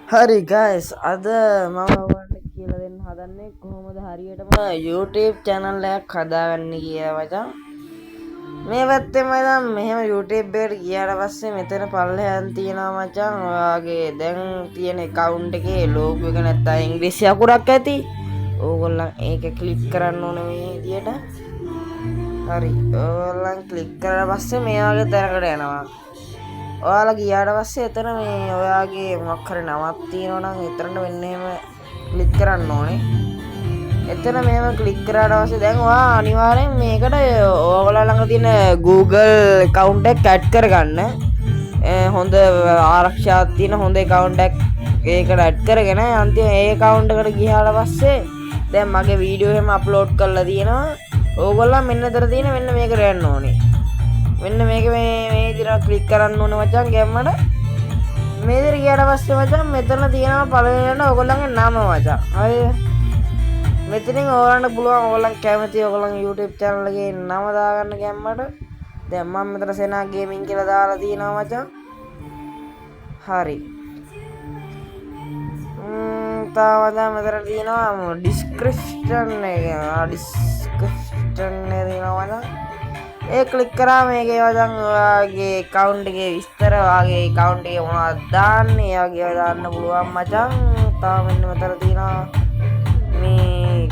හරි ගයිස් අද මම ඔයාලට කියලා දෙන්න හදන්නේ කොහොමද හරියටම YouTube channel එකක් හදාගන්න කියලා මචං. මේ පැත්තේ මම මෙහෙම YouTube එකට ගියාට පස්සේ මෙතන පල්ලෙහාන් තියෙනවා මචං ඔයාගේ දැන් තියෙන account එකේ logo එක නැත්තම් ඉංග්‍රීසි අකුරක් ඇති. ඕගොල්ලන් ඒක ක්ලික් කරන්න ඕන මේ විදියට. හරි. ඕගොල්ලන් ක්ලික් කරලා පස්සේ මේ වගේ තැනකට යනවා. ඔයාලා ගියාට පස්සේ එතන මේ ඔයාගේ මොකක් හරි නමක් තියෙනවා නම් එතනට මෙන්න එහෙම ක්ලික් කරන්න ඕනේ. එතන මෙහෙම ක්ලික් කරාට පස්සේ දැන් ඔයා අනිවාර්යෙන් මේකට ඔයාලා ළඟ තියෙන Google account එක ඇඩ් කරගන්න. හොඳ ආරක්ෂාවක් තියෙන හොඳ account එකක් ඒකට ඇඩ් කරගෙන අන්තිම ඒ account එකට ගියාට පස්සේ දැන් මගේ වීඩියෝ එහෙම අප්ලෝඩ් කරලා තියෙනවා. ඕගොල්ලෝ මෙන්න දර තියෙන මෙන්න මේකට යන්න ඕනේ. මෙන්න මේක මේ විදිහට ක්ලික් කරන්න ඕනේ මචං ගැම්මඩ. මේ විදිහට ගියාට පස්සේ මචං මෙතන තියෙනවා පළවෙනියට ඔයගොල්ලන්ගේ නම මචං. හරිද? මෙතනින් ඔයාලන්ට පුළුවන් ඔයගොල්ලන් කැමති ඔයගොල්ලන්ගේ YouTube channel එකේ නම දාගන්න ගැම්මඩ. දැන් මම මෙතන සෙනා ගේමින් කියලා දාලා තියෙනවා මචං. හරි. තාම දැන් මෙතන තියෙනවා description එක. description එක තියෙනවා මචං. ඒ ක්ලික් කරා මේකේ වචන් ඔයාගේ account එකේ විස්තර ඔයාගේ account එකේ මොනවද දාන්නේ ඒ වගේ දාන්න පුළුවන් මචං. තාම මෙන්න මෙතන තියෙනවා මේ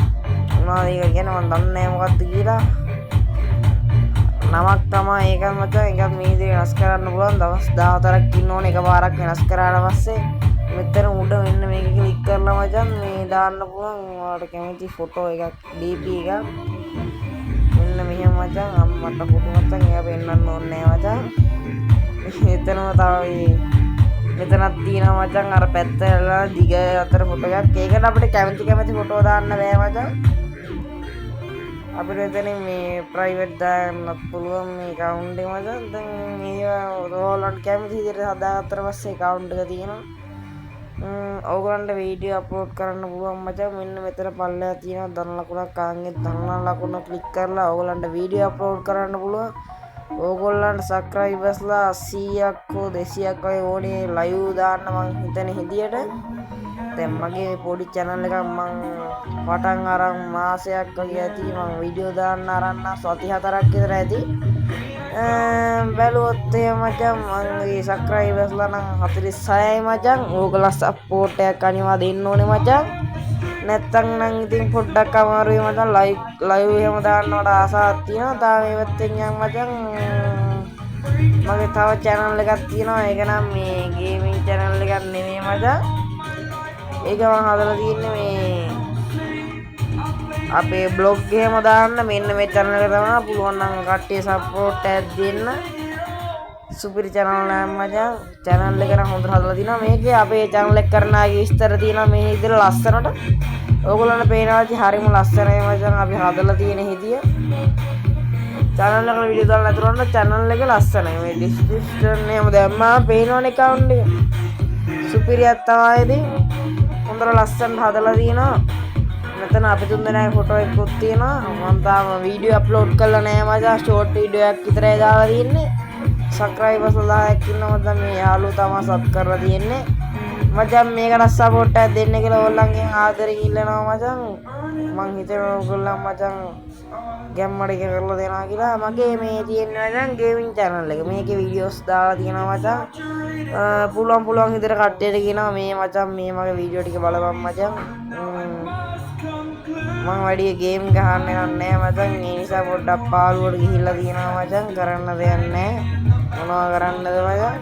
මොනවද ඒක කියන්නේ මම දන්නේ නැහැ මොකක්ද කියලා. නමක් තමයි ඒක මචං. ඒකත් මේ විදිහට වෙනස් කරන්න පුළුවන්. දවස් 14ක් ඉන්න ඕනේ එකපාරක් වෙනස් කරාට පස්සේ මෙතන උඩ මෙන්න මේක ක්ලික් කරලා මචං මේ දාන්න පුළුවන්. ඔයාලට කැමති ෆොටෝ එකක් DP එකක් මෙන්න මෙහෙම මචං. අම්මට පුතු මචං එයා පෙන්නන්න ඕනේ මචං. එතනම තව මෙතනක් තියෙනවා මචං අර පැත්තට දිග අතර ෆොටෝ එකක්. ඒකට අපිට කැමති ෆොටෝ දාන්න බෑ මචං. අපිට එතනින් මේ ප්‍රයිවට් දාන්නත් පුළුවන් මේ account එක මචං. දැන් මේවා ඔයාලන්ට කැමති විදිහට හදාගත්තට පස්සේ account එක තියෙනවා. ඕගොල්ලන්ට වීඩියෝ අප්ලෝඩ් කරන්න පුළුවන් මචං. මෙන්න මෙතන පල්ලෙහා තියෙනවා ධන ලකුණක්. ආන්ගේ ධන ලකුණ ක්ලික් කරලා ඕගොල්ලන්ට වීඩියෝ අප්ලෝඩ් කරන්න පුළුවන්. ඕගොල්ලන්ට සබ්ස්ක්‍රයිබර්ස්ලා 100ක් හෝ 200ක් වගේ ඕනේ ලයිව් දාන්න මං හිතන හිදියට. දැන් මගේ පොඩි channel එකක් මං පටන් අරන් මාසයක් වගේ ඇති. මං වීඩියෝ දාන්න අරන් සති 4ක් විතර ඇති. බැලුවොත් එහෙම මචං මගේ සබ්ස්ක්‍රයිබර්ස්ලා නම් 46යි මචං. ඕගොල්ලෝ සපෝට් එකක් අනිවා දෙන්න ඕනේ මචං. නැත්තම් නම් ඉතින් පොඩ්ඩක් අමාරුයි මචං. ලයිව් එහෙම දාන්නවට ආසාවක් තියෙනවා. තාම මේ පැත්තෙන් යන් මචං මගේ තව channel එකක් තියෙනවා. ඒක නම් මේ ගේමින් channel එකක් නෙමෙයි මචං. ඒක මම හදලා තියෙන්නේ මේ අපේ බ්ලොග් එහෙම දාන්න මෙන්න මේ channel එක තමයි. පුළුවන් නම් කට්ටිය සපෝට් එකක් දෙන්න. සුපිරි channel එකක් මචං. channel එක නම් හොඳට හදලා තිනවා. මේකේ අපේ channel එක කරන ආගේ විස්තර තියෙනවා මේ විදිහට ලස්සනට. ඕගොල්ලන්ට පේනවා ඇති හරිම ලස්සනයි මචං අපි හදලා තියෙන හිතිය. channel එකට වීඩියෝ දාලා නැතුනොත් channel එක ලස්සනයි. මේ description එහෙම දැම්මම පේනවනේ account එක. සුපිරියක් තමයි ඉතින්. හොඳට ලස්සනට හදලා තියෙනවා. මෙතන අපි තුන් දෙනාගේ ෆොටෝ එකකුත් තියෙනවා. මම තාම වීඩියෝ අප්ලෝඩ් කරලා නැහැ මචං. ෂෝට් වීඩියෝ එකක් විතරයි දාලා තියෙන්නේ. සබ්ස්ක්‍රයිබර්ස් 10ක් ඉන්නවා. දැන් මේ යාළුවෝ තමයි සබ් කරලා තියෙන්නේ. මචං මේකට සපෝට් එකක් දෙන්න කියලා ඕගොල්ලන්ගෙන් ආදරෙන් ඉල්ලනවා මචං. මං හිතනවා ඕගොල්ලන් මචං ගැම්මඩ එක කරලා දෙනවා කියලා. මගේ මේ තියෙන්නේ මචං ගේමින් channel එක. මේකේ වීඩියෝස් දාලා තියෙනවා මචං. පුළුවන් විදිහට කට්ටියට කියනවා මේ මචං මේ මගේ වීඩියෝ ටික බලපන් මචං. මම වැඩි ගේම් ගහන්න නැහැ මචං. ඒ නිසා පොඩ්ඩක් පාළුවට ගිහිල්ලා තියෙනවා මචං. කරන්න දෙයක් නැහැ. මොනවා කරන්නද මචං?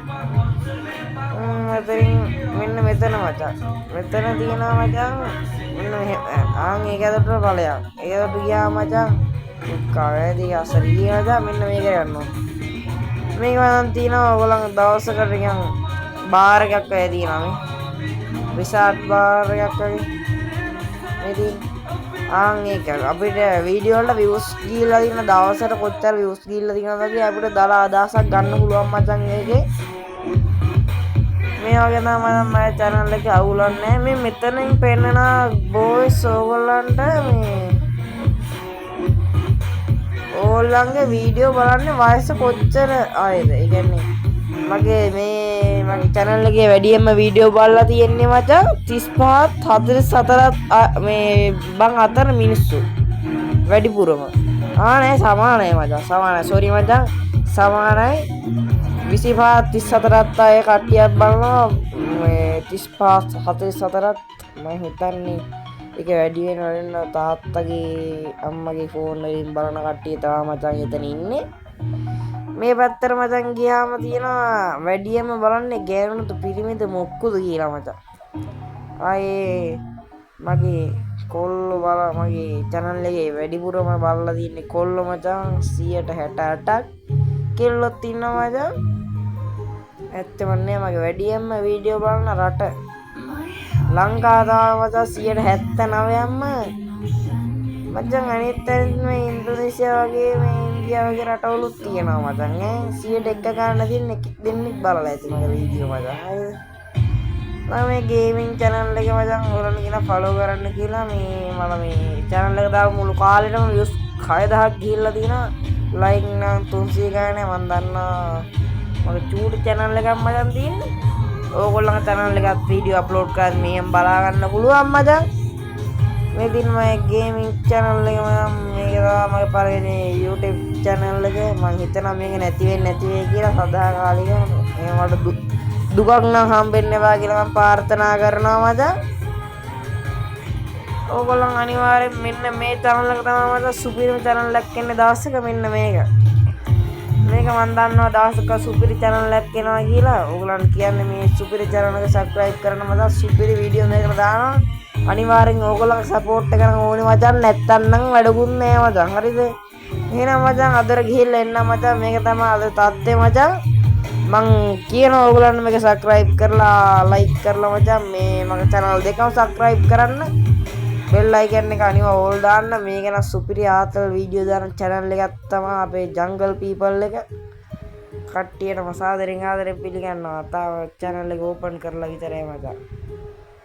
මෙන්න මෙතන මචං. මෙතන තියෙනවා මචං. මෙන්න ආන් ඒක ඇතුළට ඵලයක්. ඒකට ගියා මචං. කවේදී අසරිය මචං. මෙන්න මේක ගන්නවා. මේක මම තියෙනවා ඔයගොල්ලන් දවසකට නිකන් බාර් එකක් වගේ තියෙනවා මේ. රිසාර්ට් බාර් එකක් වගේ. මේ තියෙන ආන් ඒක අපිට වීඩියෝ වල views ගිහිල්ලා තියෙන දවසට කොච්චර views ගිහිල්ලා තියෙනවද කියලා අපිට දාලා අදහසක් ගන්න පුළුවන් මචං ඒකේ. මේ වගේ තමයි මම channel එකේ අවුලන්නේ. මේ මෙතනින් පෙන්නන boys ඕගොල්ලන්ට මේ ඕගොල්ලන්ගේ වීඩියෝ බලන්නේ වයස කොච්චර ආයේද? ඒ කියන්නේ මගේ channel එකේ වැඩියෙන්ම වීඩියෝ බලලා තියෙන්නේ මචං 35ත් 44ත් මේ බං අතර මිනිස්සු වැඩිපුරම නෑ සමානයි මචං සමානයි sorry මචං සමානයි 25 34ත් අය කට්ටියක් බලනවා මේ 35 44ත් මම හිතන්නේ ඒක වැඩි වෙන තාත්තගේ අම්මගේ ෆෝන් වලින් බලන කට්ටිය තමයි මචං එතන ඉන්නේ මේ පැත්තට මචං ගියාම තියෙනවා වැඩියම බලන්නේ ගෑනුන්ට පිරිමිද මොක්කුද කියලා මචං ආයේ මගේ කොල්ලෝ බල මගේ channel එකේ වැඩිපුරම බලලා තින්නේ කොල්ලෝ මචං 168ක් කෙල්ලොත් ඉන්නවා මචං ඇත්තම නේ මගේ වැඩියෙන්ම වීඩියෝ බලන රට ලංකාව තමයි මචං 79ක්ම මචං අනිත් මේ ඉන්දුනීසියා වගේ මේ ඉන්දියා වගේ රටවලුත් තියෙනවා මචං ඈ 101 ගන්න දින්නේ දෙන්නෙක් බලලා ඇති මගේ වීඩියෝ මචං හරිද මම මේ ගේමින් channel එක මචං ඔයාලට කියන follow කරන්න කියලා මේ මම මේ channel එක දාපු මුළු කාලෙටම views 6000ක් ගිහිල්ලා තියෙනවා like නම් 300 ගානේ මම දන්නා මගේ චූටි channel එකක් මචං තියෙන්නේ ඕගොල්ලන්ගේ channel එකත් වීඩියෝ අප්ලෝඩ් කරලා මෙහෙම බලා ගන්න පුළුවන් මචං මේ දින මගේ ගේමින් channel එක මම මේක තමයි මගේ පළවෙනි YouTube channel එක මම හිතනවා මේක නැති වෙයි කියලා සදාකාලික මේ මට දුකක් නම් හම්බෙන්න එපා කියලා මම ප්‍රාර්ථනා කරනවා මචං ඕගොල්ලන් අනිවාර්යෙන් මෙන්න මේ channel එක තමයි මචං සුපිරිම channel එකක් එන්නේ දවස් එක මෙන්න මේක මම දන්නවා දවසක සුපිරි channel එකක් එනවා කියලා ඕගොල්ලන් කියන්නේ මේ සුපිරි channel එක subscribe කරන මචං සුපිරි වීඩියෝ මේකට දානවා අනිවාර්යෙන් ඕගොල්ලන්ගේ support එක නම් ඕනේ මචං නැත්තම් නම් වැඩකුත් නෑ මචං හරිද එහෙනම් මචං අදට ගිහිල්ලා එන්න මචං මේක තමයි අද තත්ත්වය මචං මං කියනවා ඕගොල්ලන් මේක subscribe කරලා like කරලා මචං මේ මගේ channel දෙකම subscribe කරන්න bell icon එක අනිවා ඕල් දාන්න මේක නම් සුපිරි ආතල් වීඩියෝ දාන channel එකක් තමයි අපේ jungle people එක කට්ටියටම සාදරෙන් ආදරෙන් පිළිගන්නවා තාම channel එක open කරලා විතරයි මචං